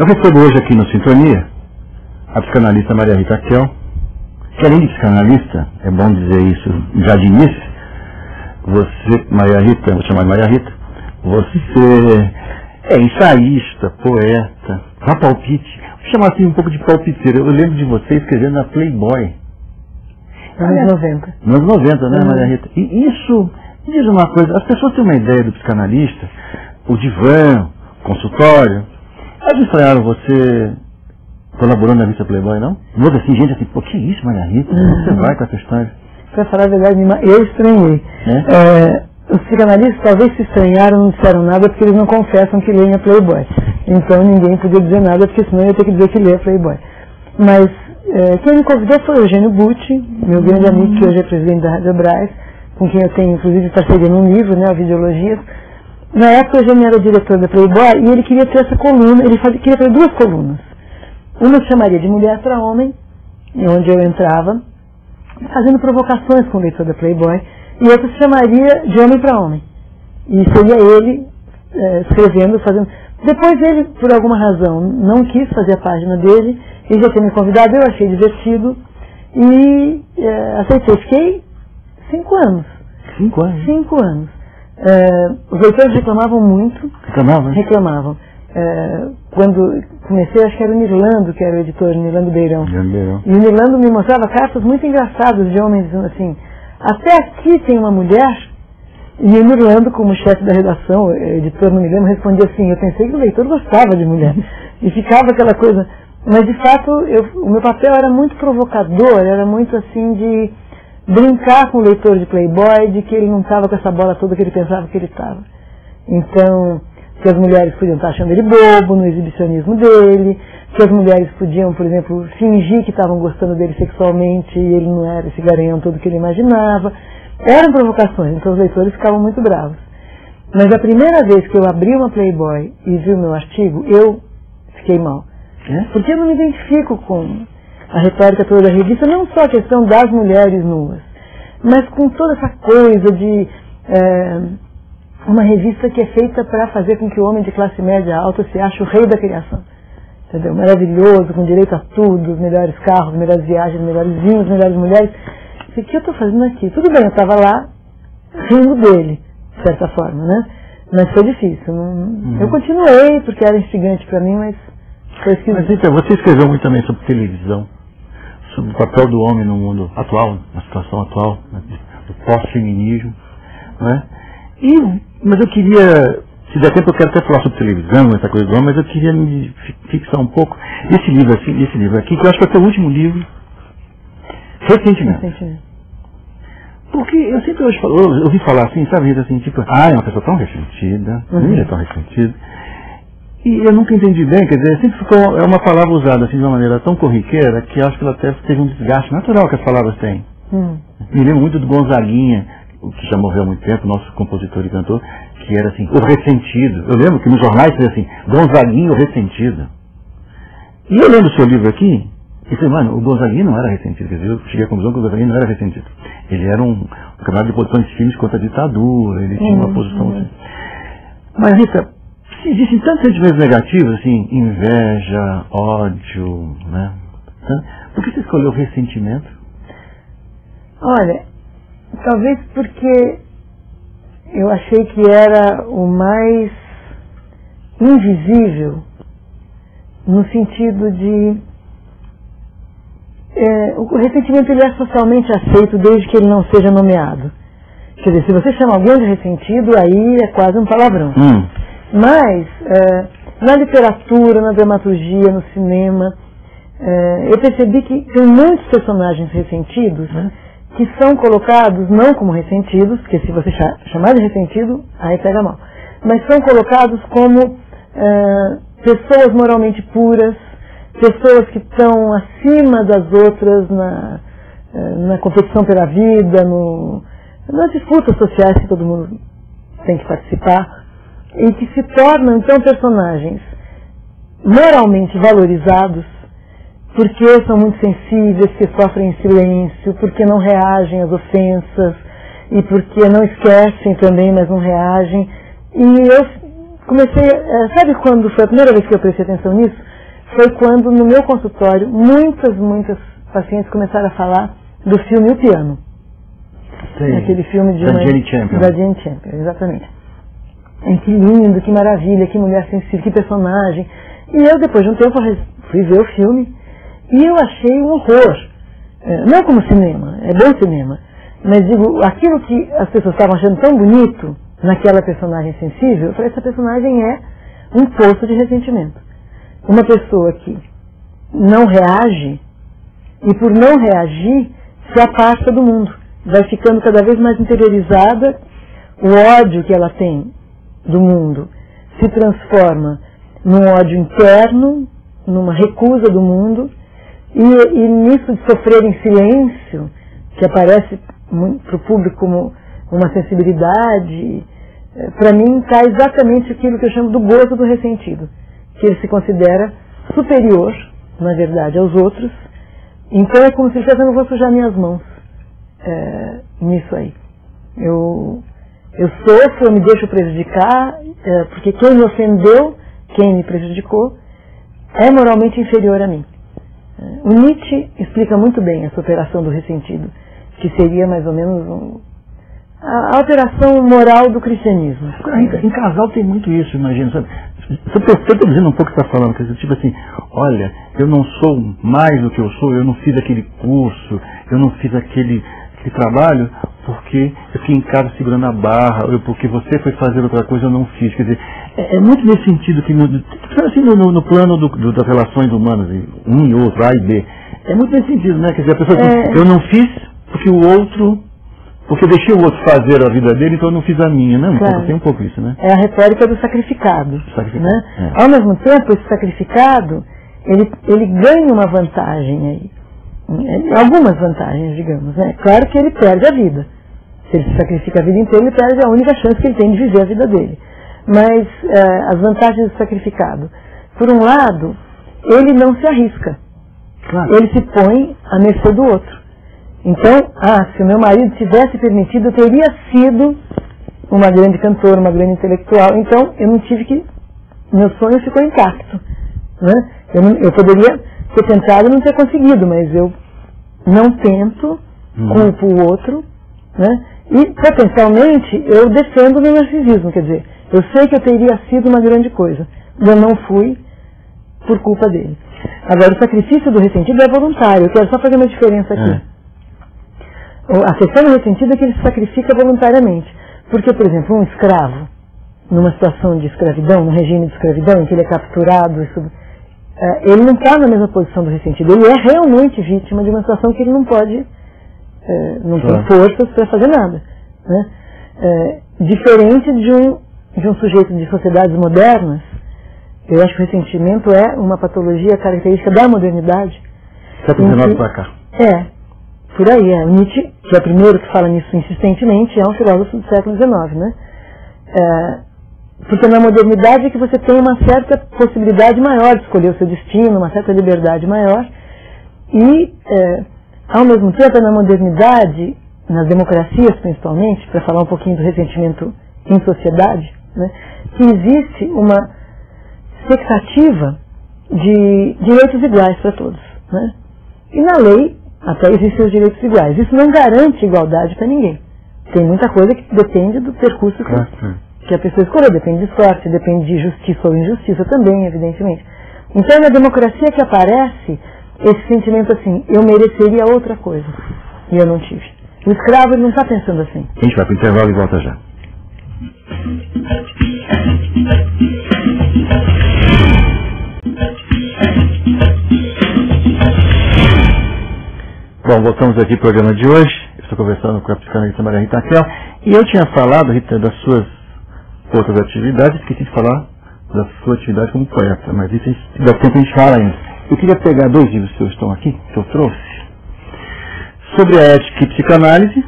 recebo hoje aqui no Sintonia a psicanalista Maria Rita Kel, que além de psicanalista, é bom dizer isso já de início, você, Maria Rita, vou chamar de Maria Rita, você é ensaísta, poeta, dá palpite, vou chamar assim um pouco de palpiteira. Eu lembro de você escrevendo na Playboy. Anos 90. Nos 90, né, Maria Rita? E isso, me diz uma coisa, as pessoas têm uma ideia do psicanalista, o divã, consultório. Eles estranharam você colaborando na revista Playboy, não? Não assim, gente assim, pô, que isso, Maria Rita? Você vai com essa história? Pra falar a verdade, eu estranhei. Os psicanalistas talvez se estranharam, não disseram nada, porque eles não confessam que leem a Playboy. Então ninguém podia dizer nada, porque senão eu ia ter que dizer que lê a Playboy. Mas quem me convidou foi o Eugênio Butti, meu grande amigo, que hoje é presidente da Rádio Brás, com quem eu tenho, inclusive, parceria num livro, né, Videologias. Na época, o Eugênio era diretor da Playboy e ele queria ter essa coluna, queria ter duas colunas. Uma se chamaria de Mulher para Homem, onde eu entrava, fazendo provocações com o leitor da Playboy, e outra se chamaria de Homem para Homem. E seria ele escrevendo, fazendo... Depois ele, por alguma razão, não quis fazer a página dele, ele já tinha me convidado, eu achei divertido, e aceitei. Fiquei 5 anos. 5 anos? 5 anos. Os leitores reclamavam muito. Reclamavam. Quando comecei, acho que era o Nirlando, que era o editor, Nirlando Beirão. E o Nirlando me mostrava cartas muito engraçadas de homens dizendo assim, até aqui tem uma mulher. E o Nirlando, como chefe da redação, o editor, não me lembro, respondia assim, eu pensei que o leitor gostava de mulher. E ficava aquela coisa. Mas, de fato, o meu papel era muito provocador, era muito assim de brincar com o leitor de Playboy, de que ele não estava com essa bola toda que ele pensava que ele estava. Então, que as mulheres podiam estar achando ele bobo no exibicionismo dele, que as mulheres podiam, por exemplo, fingir que estavam gostando dele sexualmente e ele não era esse garanhão todo que ele imaginava. Eram provocações, então os leitores ficavam muito bravos. Mas a primeira vez que eu abri uma Playboy e vi o meu artigo, eu fiquei mal. Porque eu não me identifico com a retórica toda da revista, não só a questão das mulheres nuas, mas com toda essa coisa de uma revista que é feita para fazer com que o homem de classe média alta se ache o rei da criação. Entendeu? Maravilhoso, com direito a tudo, os melhores carros, as melhores viagens, os melhores vinhos, as melhores mulheres. O que eu estou fazendo aqui? Tudo bem, eu estava lá rindo dele, de certa forma, né? Mas foi difícil. Eu continuei, porque era instigante para mim, mas foi esquisito. Mas então, você escreveu muito também sobre televisão, sobre o papel do homem no mundo atual, na situação atual, né, do pós-feminismo, não é? Mas eu queria, se der tempo eu quero até falar sobre televisão, essa coisa do homem, mas eu queria me fixar um pouco esse livro aqui, que eu acho que é o último livro, recentemente. Porque eu sempre ouvi falar assim, sabe, assim, tipo, é uma pessoa tão ressentida, ele é tão ressentido. E eu nunca entendi bem, quer dizer, sempre ficou, é uma palavra usada assim de uma maneira tão corriqueira que acho que ela até teve um desgaste natural que as palavras têm. Me lembro muito do Gonzaguinha, que já morreu há muito tempo, nosso compositor e cantor, que era assim, o ressentido. Eu lembro que nos jornais foi assim, Gonzaguinha o ressentido. E eu lendo o seu livro aqui, eu falei, mano, o Gonzaguinha não era ressentido, quer dizer, eu cheguei à conclusão que o Gonzaguinha não era ressentido. Ele era um camarada de posições firmes contra a ditadura, ele tinha uma posição assim. Mas, Rita, existem tantos sentimentos negativos, assim, inveja, ódio, né? Por que você escolheu o ressentimento? Olha, talvez porque eu achei que era o mais invisível, no sentido de... o ressentimento ele é socialmente aceito desde que ele não seja nomeado. Quer dizer, se você chama alguém de ressentido, aí é quase um palavrão. Mas, na literatura, na dramaturgia, no cinema, eu percebi que tem muitos personagens ressentidos que são colocados não como ressentidos, porque se você chamar de ressentido, aí pega mal, mas são colocados como pessoas moralmente puras, pessoas que estão acima das outras na competição pela vida, nas disputas sociais que todo mundo tem que participar, e que se tornam, então, personagens moralmente valorizados, porque são muito sensíveis, que sofrem em silêncio, porque não reagem às ofensas, e porque não esquecem também, mas não reagem. E eu comecei, sabe quando foi a primeira vez que eu prestei atenção nisso? foi quando, no meu consultório, muitas pacientes começaram a falar do filme O Piano. Sim. Aquele filme de da Jane Campion. Da Jane Campion, exatamente. Que lindo, que maravilha, que mulher sensível, que personagem. E eu, depois de um tempo, fui ver o filme e eu achei um horror. Não como cinema, é bom cinema, mas digo, aquilo que as pessoas estavam achando tão bonito naquela personagem sensível, eu falei, essa personagem é um poço de ressentimento. Uma pessoa que não reage, e por não reagir, se afasta do mundo. Vai ficando cada vez mais interiorizada, o ódio que ela tem do mundo se transforma num ódio interno, numa recusa do mundo, e nisso de sofrer em silêncio, que aparece para o público como uma sensibilidade, para mim está exatamente aquilo que eu chamo do gozo do ressentido, que ele se considera superior, na verdade, aos outros. Então é como se ele dissesse, eu não vou sujar minhas mãos nisso aí. Eu sofro, eu me deixo prejudicar, porque quem me ofendeu, quem me prejudicou, é moralmente inferior a mim. O Nietzsche explica muito bem essa operação do ressentido, que seria mais ou menos a operação moral do cristianismo. Em casal tem muito isso, imagina, sabe? Você está dizendo um pouco o que você está falando, quer dizer, tipo assim, olha, eu não sou mais do que eu sou, eu não fiz aquele curso, eu não fiz aquele trabalho porque eu fiquei em casa segurando a barra, ou porque você foi fazer outra coisa eu não fiz. Quer dizer, é muito nesse sentido que assim, no plano das relações humanas, um e outro, A e B, é muito nesse sentido, né? Quer dizer, a pessoa diz, eu não fiz porque porque eu deixei o outro fazer a vida dele, então eu não fiz a minha, né? Claro. Tem um pouco isso, né? É a retórica do sacrificado. Né? Ao mesmo tempo, esse sacrificado, ele ganha uma vantagem aí. Algumas vantagens, digamos, né? Claro que ele perde a vida. Se ele se sacrifica a vida inteira, ele perde a única chance que ele tem de viver a vida dele. Mas as vantagens do sacrificado. Por um lado, ele não se arrisca. Claro. Ele se põe à mercê do outro. Então, se o meu marido tivesse permitido, eu teria sido uma grande cantora, uma grande intelectual. Então, eu não tive que... Meu sonho ficou intacto. Né? Eu poderia ter tentado e não ter conseguido, mas eu não tento, culpo o outro, né? E potencialmente eu defendo o meu narcisismo, quer dizer, eu sei que eu teria sido uma grande coisa, eu não fui por culpa dele. Agora, o sacrifício do ressentido é voluntário, eu quero só fazer uma diferença aqui. A questão do ressentido é que ele se sacrifica voluntariamente, porque, por exemplo, um escravo, numa situação de escravidão, num regime de escravidão, em que ele é capturado, ele não está na mesma posição do ressentido, ele é realmente vítima de uma situação que ele não pode, não tem forças para fazer nada. Né? Diferente de um sujeito de sociedades modernas, eu acho que o ressentimento é uma patologia característica da modernidade. Século XIX para cá. Por aí, o Nietzsche, que é o primeiro que fala nisso insistentemente, é um filósofo do século XIX, né? Porque na modernidade é que você tem uma certa possibilidade maior de escolher o seu destino, uma certa liberdade maior, e, ao mesmo tempo, na modernidade, nas democracias principalmente, para falar um pouquinho do ressentimento em sociedade, né, que existe uma expectativa de direitos iguais para todos. Né? E na lei até existem os direitos iguais. Isso não garante igualdade para ninguém. Tem muita coisa que depende do percurso que a pessoa escolheu, depende de sorte, depende de justiça ou injustiça também, evidentemente. Então é na democracia que aparece esse sentimento assim, eu mereceria outra coisa, e eu não tive. O escravo ele não está pensando assim. A gente vai para o intervalo e volta já. Bom, voltamos aqui ao programa de hoje. Eu estou conversando com a psicanalista Maria Rita Raquel. E eu tinha falado, Rita, das suas outras atividades, esqueci de falar da sua atividade como poeta, mas isso dá tempo a gente falar ainda. Eu queria pegar 2 livros que estão aqui, que eu trouxe, sobre a ética e psicanálise,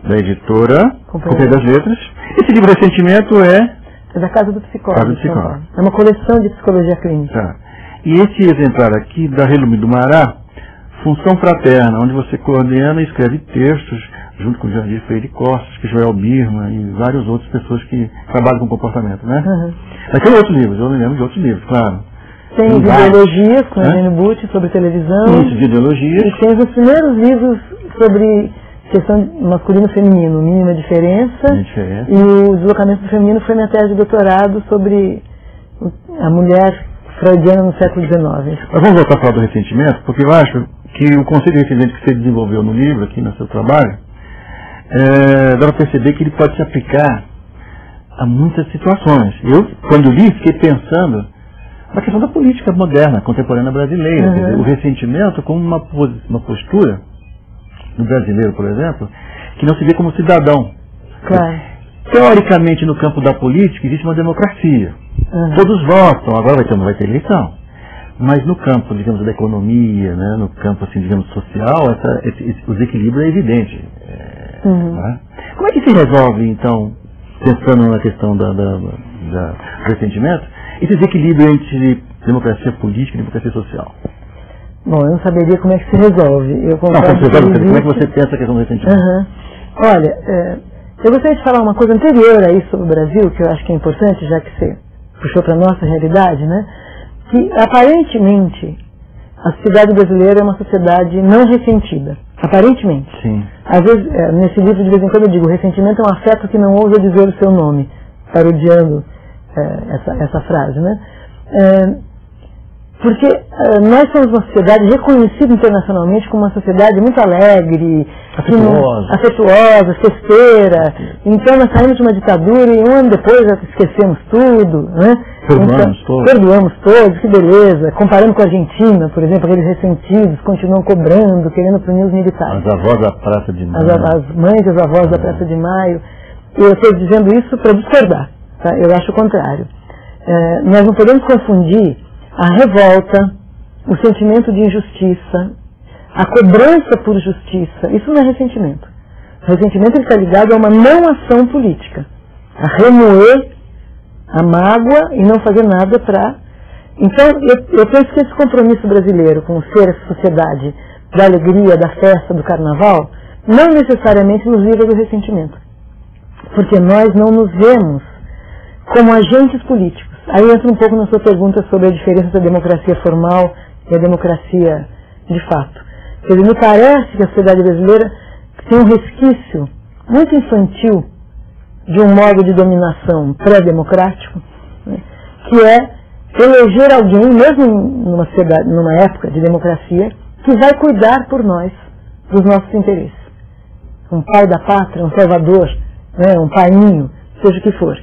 da editora Companhia das Letras. Esse livro Ressentimento é da Casa do Psicólogo. É uma coleção de psicologia clínica. Tá. E esse exemplar aqui, da Relume do Mará, Função Fraterna, onde você coordena e escreve textos, junto com o Jandir Freire Costa, que Joel Birman e várias outras pessoas que trabalham com comportamento, né? Mas tem outros livros, eu me lembro de outros livros, claro. Tem ideologias com Eugênio Butti sobre televisão. Isso, de ideologias. E tem os primeiros livros sobre questão masculino e feminino, mínima diferença. E o deslocamento do feminino foi minha tese de doutorado sobre a mulher freudiana no século XIX. Mas vamos voltar a falar do ressentimento, porque eu acho que o conceito de ressentimento que você desenvolveu no livro, aqui no seu trabalho, dá para perceber que ele pode se aplicar a muitas situações. Eu, quando li, fiquei pensando na questão da política moderna, contemporânea brasileira. Uhum. O ressentimento como uma postura do brasileiro, por exemplo, que não se vê como cidadão. Claro. Teoricamente, no campo da política, existe uma democracia. Uhum. Todos votam, agora não vai ter eleição. Mas no campo, digamos, da economia, né, no campo, assim, digamos, social, o desequilíbrio é evidente. Né? Como é que se resolve, então, pensando na questão do ressentimento, esse desequilíbrio entre democracia política e democracia social? Bom, eu não saberia como é que se resolve. Como é que você pensa a questão do ressentimento? Uhum. Olha, eu gostaria de falar uma coisa anterior a isso sobre o Brasil, que eu acho que é importante, já que você puxou para a nossa realidade, né? Que, aparentemente, a sociedade brasileira é uma sociedade não ressentida. Aparentemente. Sim. Às vezes, nesse livro, de vez em quando eu digo, o ressentimento é um afeto que não ousa dizer o seu nome, parodiando essa frase, né? Porque nós somos uma sociedade reconhecida internacionalmente como uma sociedade muito alegre, afetuosa, festeira. Então nós saímos de uma ditadura e um ano depois já esquecemos tudo, né? Perdoamos todos, que beleza. Comparando com a Argentina, por exemplo, aqueles ressentidos continuam cobrando, querendo punir os militares. As avós da Praça de Maio. As mães e as avós da Praça de Maio. E eu estou dizendo isso para discordar, tá? Eu acho o contrário. Nós não podemos confundir a revolta, o sentimento de injustiça, a cobrança por justiça. Isso não é ressentimento. O ressentimento está ligado a uma não ação política, a remoer a mágoa e não fazer nada para... Então, eu penso que esse compromisso brasileiro com ser essa sociedade da alegria, da festa, do carnaval, não necessariamente nos livra do ressentimento. Porque nós não nos vemos como agentes políticos. Aí entra um pouco na sua pergunta sobre a diferença da democracia formal e a democracia de fato. Quer dizer, me parece que a sociedade brasileira tem um resquício muito infantil de um modo de dominação pré-democrático, né, que é eleger alguém, mesmo numa época de democracia, que vai cuidar por nós, dos nossos interesses. Um pai da pátria, um salvador, né, um painho, seja o que for.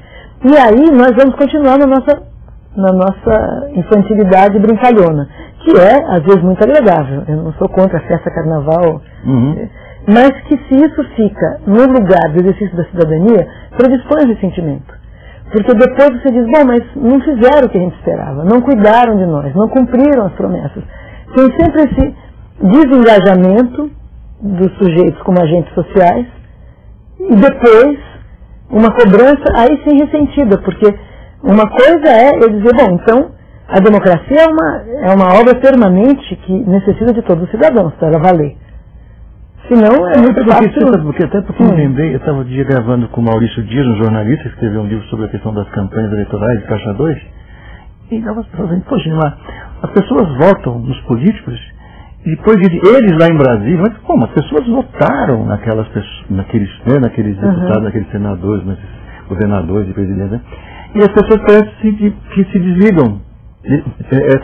E aí nós vamos continuar na nossa infantilidade brincalhona, que é, às vezes, muito agradável. Eu não sou contra a festa carnaval, mas que se isso fica no lugar do exercício da cidadania, predispõe ao ressentimento. Porque depois você diz, bom, mas não fizeram o que a gente esperava, não cuidaram de nós, não cumpriram as promessas. Tem sempre esse desengajamento dos sujeitos como agentes sociais, e depois uma cobrança aí sim ressentida, porque uma coisa é eu dizer, bom, então a democracia é uma obra permanente que necessita de todos os cidadãos para ela valer. Senão é muito fácil. Até porque me lembrei, eu estava um dia gravando com o Maurício Dias, um jornalista que escreveu um livro sobre a questão das campanhas eleitorais de Caixa 2, e estava falando, poxa, as pessoas votam nos políticos, e depois eles lá em Brasília, mas como? As pessoas votaram naqueles deputados, naqueles senadores, naqueles governadores e presidentes, né? E as pessoas parecem que se desligam,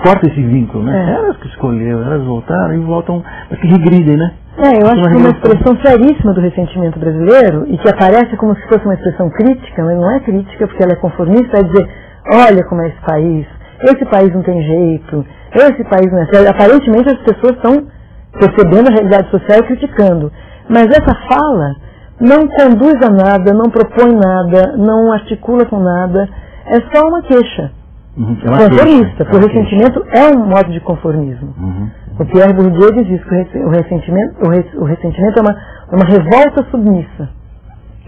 corta esse vínculo, né? Elas que escolheram, elas votaram e voltam, que regridem, né? Eu acho que uma expressão seríssima do ressentimento brasileiro, e que aparece como se fosse uma expressão crítica, mas não é crítica porque ela é conformista, é dizer, olha como é esse país não tem jeito, esse país não é sério. Aparentemente as pessoas estão percebendo a realidade social e criticando, mas essa fala não conduz a nada, não propõe nada, não articula com nada, é só uma queixa. Conformista, porque o ressentimento é um modo de conformismo. O Pierre Bourdieu diz isso, que o ressentimento é uma revolta submissa.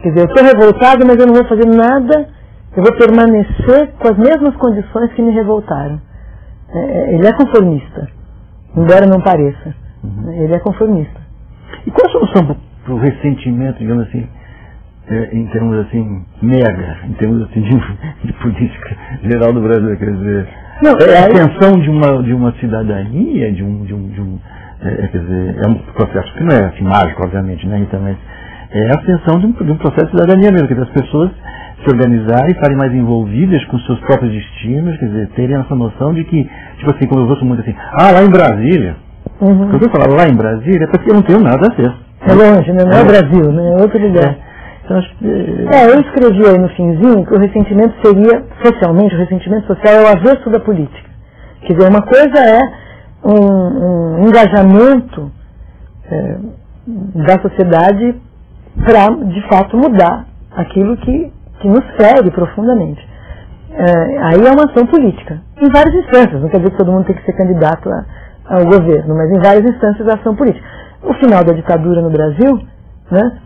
Quer dizer, eu estou revoltado, mas eu não vou fazer nada, eu vou permanecer com as mesmas condições que me revoltaram. Ele é conformista, embora não pareça. Ele é conformista. E qual a solução para o ressentimento, digamos assim, em termos assim, em termos assim de política geral do Brasil? Quer dizer, Não, é a ascensão de uma cidadania, quer dizer, é um processo que não é assim, mágico, obviamente, né? Então, é a ascensão de um processo de cidadania mesmo, quer dizer, as pessoas se organizarem, estarem mais envolvidas com seus próprios destinos, quer dizer, terem essa noção de que, tipo assim, como eu gosto muito assim, lá em Brasília, quando eu falo lá em Brasília, é porque eu não tenho nada a ver. É longe, né? Não é Brasil, né? É outro lugar. Então, acho que, eu escrevi aí no finzinho que o ressentimento seria, socialmente, o ressentimento social é o avesso da política. Quer dizer, uma coisa é um engajamento da sociedade para, de fato, mudar aquilo que nos fere profundamente. Aí é uma ação política, em várias instâncias, não quer dizer que todo mundo tem que ser candidato ao governo, mas em várias instâncias da ação política. O final da ditadura no Brasil, né,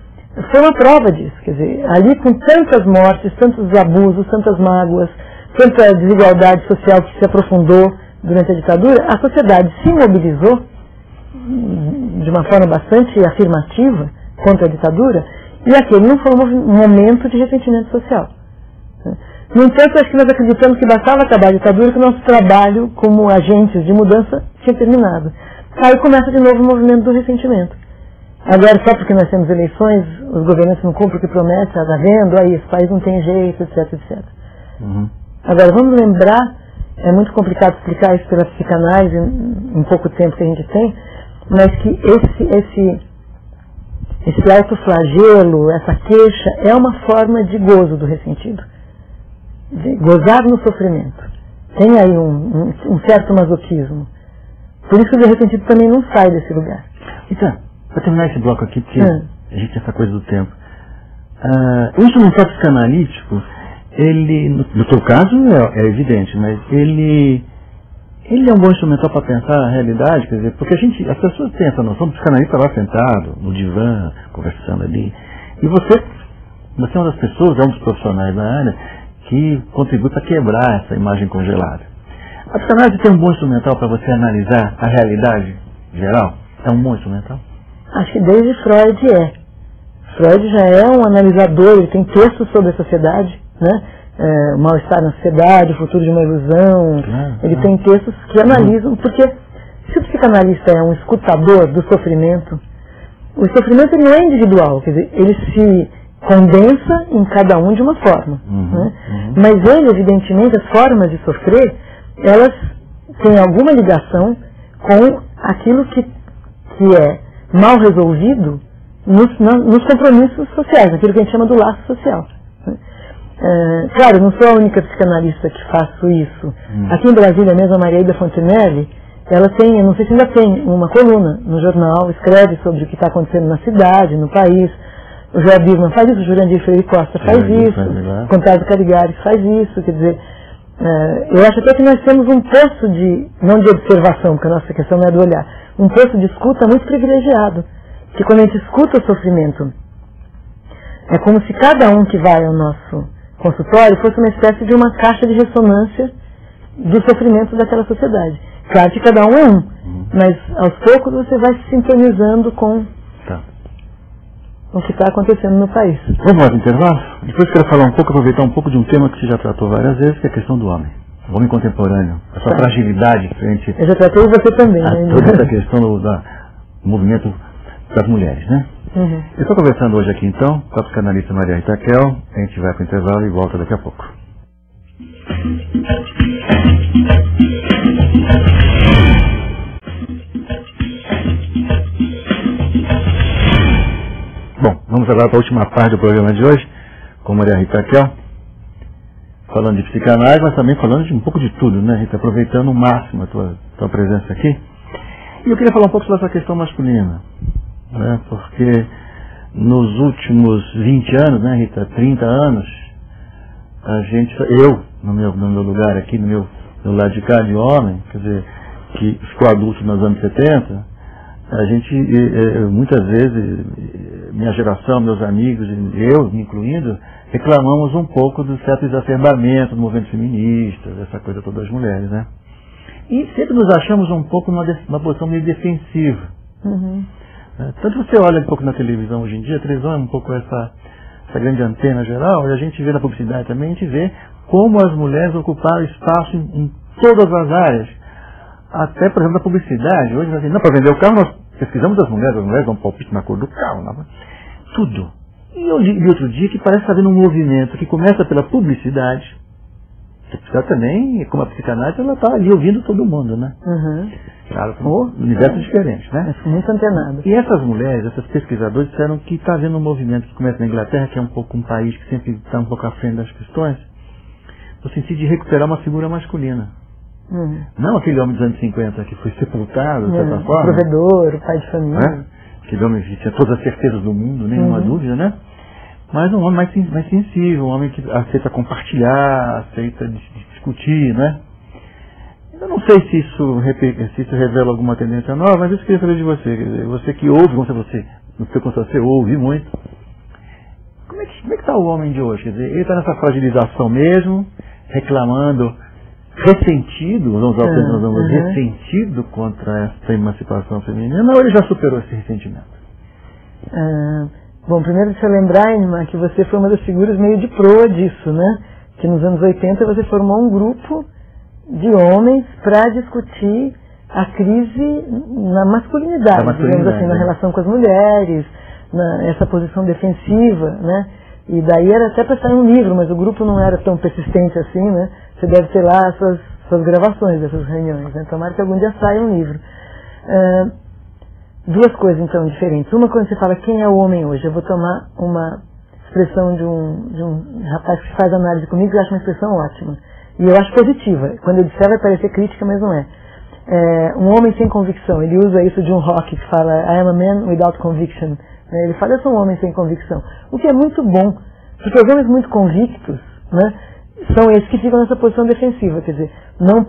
foi uma prova disso, quer dizer, ali com tantas mortes, tantos abusos, tantas mágoas, tanta desigualdade social que se aprofundou durante a ditadura, a sociedade se mobilizou de uma forma bastante afirmativa contra a ditadura, e aquele não foi um momento de ressentimento social. No entanto, acho que nós acreditamos que bastava acabar a ditadura, que o nosso trabalho como agentes de mudança tinha terminado. Aí começa de novo o movimento do ressentimento. Agora, só porque nós temos eleições, os governantes não cumprem o que prometem, está vendo, aí esse país não tem jeito, etc, etc. Agora, vamos lembrar, é muito complicado explicar isso pela psicanálise em pouco tempo que a gente tem, mas que esse autoflagelo, essa queixa, é uma forma de gozo do ressentido. De gozar no sofrimento. Tem aí um certo masoquismo. Por isso que o ressentido também não sai desse lugar. Então, para terminar esse bloco aqui, porque a gente tem essa coisa do tempo. O instrumental psicanalítico, ele, no seu caso é evidente, mas ele é um bom instrumental para pensar a realidade, quer dizer, porque as pessoas têm essa noção do psicanalista lá sentado, no divã, conversando ali. E você é uma das pessoas, é um dos profissionais da área, que contribui para quebrar essa imagem congelada. A psicanálise tem um bom instrumental para você analisar a realidade geral? É um bom instrumental? Acho que desde Freud é. Freud já é um analisador, ele tem textos sobre a sociedade, né? O mal-estar na sociedade, o futuro de uma ilusão. Ele tem textos que analisam, porque se o psicanalista é um escutador do sofrimento, o sofrimento ele não é individual, quer dizer, ele se condensa em cada um de uma forma. Né? Mas ele, evidentemente, as formas de sofrer, elas têm alguma ligação com aquilo que é mal resolvido nos compromissos sociais, aquilo que a gente chama do laço social. Claro, não sou a única psicanalista que faço isso. Aqui em Brasília mesmo, a Mariaída Fontenelle, ela tem, eu não sei se ainda tem, uma coluna no jornal, escreve sobre o que está acontecendo na cidade, no país. O João Birman faz isso, o Jurandir Freire Costa faz isso, o Conrado Caligares faz isso, quer dizer, eu acho até que nós temos um posto não de observação, porque a nossa questão não é do olhar, um posto de escuta muito privilegiado, que quando a gente escuta o sofrimento, é como se cada um que vai ao nosso consultório fosse uma espécie de uma caixa de ressonância do sofrimento daquela sociedade. Claro que cada um é um, mas aos poucos você vai se sintonizando com o que está acontecendo no país. Vamos lá, intervalo? Depois quero falar aproveitar um pouco de um tema que você já tratou várias vezes, que é a questão do homem. O homem contemporâneo, a sua fragilidade frente eu já tratei você também, né? Toda essa questão do movimento das mulheres, né? Eu estou conversando hoje aqui então com a psicanalista Maria Rita Kel. A gente vai para o intervalo e volta daqui a pouco. Bom, vamos agora para a última parte do programa de hoje, com Maria Rita Kel, falando de psicanálise, mas também falando de um pouco de tudo, né, Rita? Aproveitando o máximo a tua presença aqui. E eu queria falar um pouco sobre essa questão masculina, né, porque nos últimos 20 anos, né, Rita, 30 anos, eu, no meu lugar aqui, no meu lado de cá de homem, quer dizer, que ficou adulto nos anos 70, a gente, muitas vezes, minha geração, meus amigos, eu, me incluindo, reclamamos um pouco do certo exacerbamento do movimento feminista, dessa coisa toda das mulheres, né? E sempre nos achamos um pouco numa posição meio defensiva. Tanto você olha um pouco na televisão hoje em dia, a televisão é um pouco essa grande antena geral, e a gente vê na publicidade também, a gente vê como as mulheres ocuparam espaço em todas as áreas, até, por exemplo, da publicidade. Hoje, assim, não, para vender o carro, nós pesquisamos as mulheres dão palpite na cor do carro, tudo. E eu li outro dia que parece estar havendo um movimento que começa pela publicidade. A publicidade também, como a psicanálise, ela está ali ouvindo todo mundo, né? Uhum. Claro, são universos diferentes, né? Muito antenado. E essas mulheres, essas pesquisadoras, disseram que está havendo um movimento que começa na Inglaterra, que é um pouco um país que sempre está um pouco à frente das questões, no sentido de recuperar uma figura masculina. Não aquele homem dos anos 50 que foi sepultado, de certa forma. O provedor, o pai de família. Aquele homem que tinha todas as certezas do mundo, nenhuma dúvida, né? Mas um homem mais sensível, um homem que aceita compartilhar, aceita discutir, né? Eu não sei se isso revela alguma tendência nova, mas eu queria saber de você. Você que ouve, como você ouve muito. Como é que está o homem de hoje? Quer dizer, ele está nessa fragilização mesmo, reclamando, ressentido, vamos usar o termo, ressentido contra essa emancipação feminina, ou ele já superou esse ressentimento? Bom, primeiro deixa eu lembrar, Inma, que você foi uma das figuras meio de proa disso, né? Que nos anos 80 você formou um grupo de homens para discutir a crise na masculinidade, digamos assim, na relação com as mulheres, essa posição defensiva, né? E daí era até para sair um livro, mas o grupo não era tão persistente assim, né? Você deve ter lá as suas gravações dessas reuniões, né? Tomara que algum dia saia um livro. Duas coisas, então, diferentes. Uma, quando você fala quem é o homem hoje, eu vou tomar uma expressão de um rapaz que faz análise comigo, que eu acho uma expressão ótima. E eu acho positiva. Quando eu disser vai parecer crítica, mas não é. Um homem sem convicção. Ele usa isso de um rock que fala I am a man without conviction. Ele fala, eu sou um homem sem convicção. O que é muito bom, porque os homens muito convictos, né, são esses que ficam nessa posição defensiva. Quer dizer, não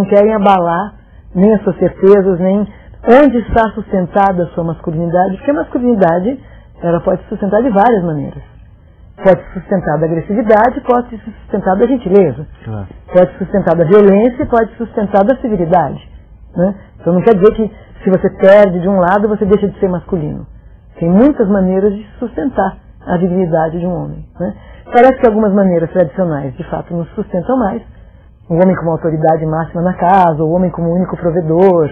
querem abalar nem as suas certezas, nem onde está sustentada a sua masculinidade, porque a masculinidade ela pode se sustentar de várias maneiras. Pode se sustentar da agressividade, pode se sustentar da gentileza. Claro. Pode se sustentar da violência, pode se sustentar da civilidade. Né? Então não quer dizer que se você perde de um lado, você deixa de ser masculino. Tem muitas maneiras de sustentar a dignidade de um homem. Né? Parece que algumas maneiras tradicionais, de fato, nos sustentam mais. O homem como autoridade máxima na casa, o homem como único provedor,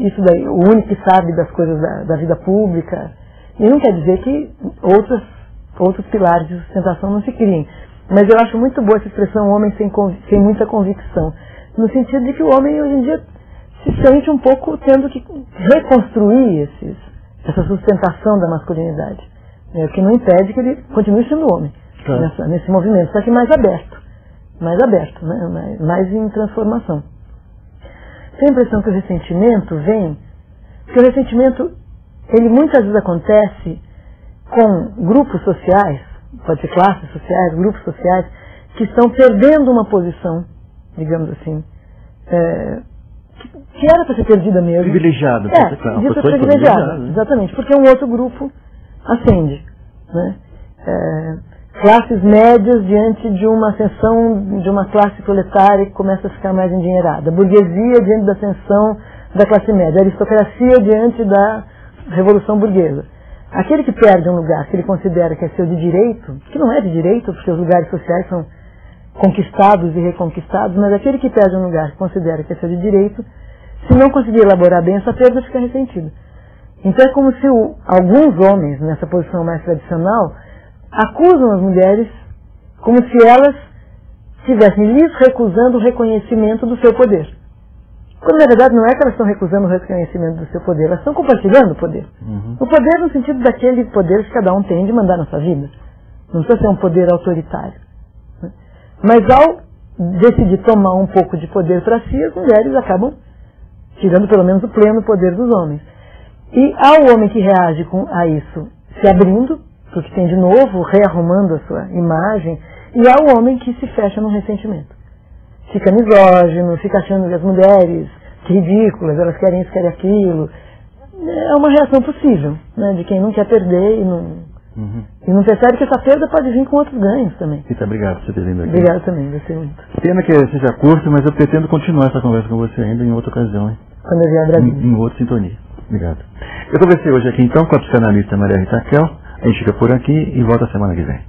isso daí, o único que sabe das coisas da vida pública. E não quer dizer que outros pilares de sustentação não se criem. Mas eu acho muito boa essa expressão homem sem muita convicção. No sentido de que o homem hoje em dia se sente um pouco tendo que reconstruir essa sustentação da masculinidade. O que não impede que ele continue sendo homem, claro, nesse movimento, só que mais aberto, né? mais em transformação. Tenho a impressão que o ressentimento vem, porque o ressentimento, ele muitas vezes acontece com grupos sociais, pode ser classes sociais, grupos sociais, que estão perdendo uma posição, digamos assim, que era para ser perdida mesmo. Privilegiado. Devia ser privilegiado, exatamente, porque um outro grupo ascende. Né? Classes médias diante de uma ascensão de uma classe proletária que começa a ficar mais endinheirada. Burguesia diante da ascensão da classe média. Aristocracia diante da revolução burguesa. Aquele que perde um lugar que ele considera que é seu de direito, que não é de direito, porque os lugares sociais são conquistados e reconquistados, mas aquele que perde um lugar que considera que é seu de direito, se não conseguir elaborar bem essa perda, fica ressentido. Então é como se alguns homens, nessa posição mais tradicional, acusam as mulheres como se elas estivessem lhes recusando o reconhecimento do seu poder. Quando na verdade não é que elas estão recusando o reconhecimento do seu poder, elas estão compartilhando o poder. O poder no sentido daquele poder que cada um tem de mandar na sua vida. Não precisa ser um poder autoritário. Né? Mas ao decidir tomar um pouco de poder para si, as mulheres acabam tirando pelo menos o pleno poder dos homens. E ao homem que reage a isso se abrindo, porque tem de novo rearrumando a sua imagem, e ao homem que se fecha no ressentimento. Fica misógino, fica achando que as mulheres, que ridículas, elas querem isso, querem aquilo. É uma reação possível, né, de quem não quer perder e não percebe que essa perda pode vir com outros ganhos também. Rita, obrigado por você ter vindo aqui. Obrigado também, gostei muito. Pena que seja curto, mas eu pretendo continuar essa conversa com você ainda em outra ocasião, hein? Quando eu vier a Brasília. Em outra sintonia. Obrigado. Eu conversei hoje aqui então com a psicanalista Maria Rita Kel. A gente fica por aqui e volta a semana que vem.